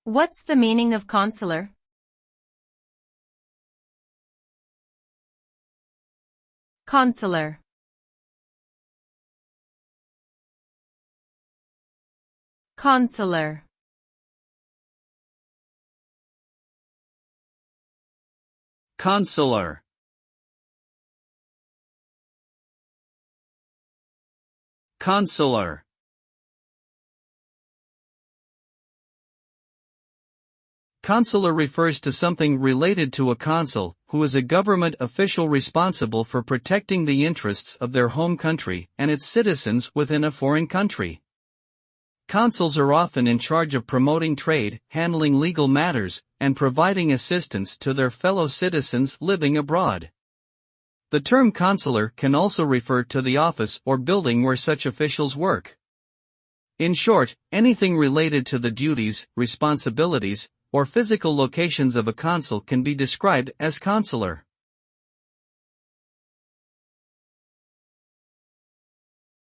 What's the meaning of consular? Consular. Consular. Consular. Consular. Consular refers to something related to a consul, who is a government official responsible for protecting the interests of their home country and its citizens within a foreign country. Consuls are often in charge of promoting trade, handling legal matters, and providing assistance to their fellow citizens living abroad. The term consular can also refer to the office or building where such officials work. In short, anything related to the duties, responsibilities, or physical locations of a consul can be described as consular.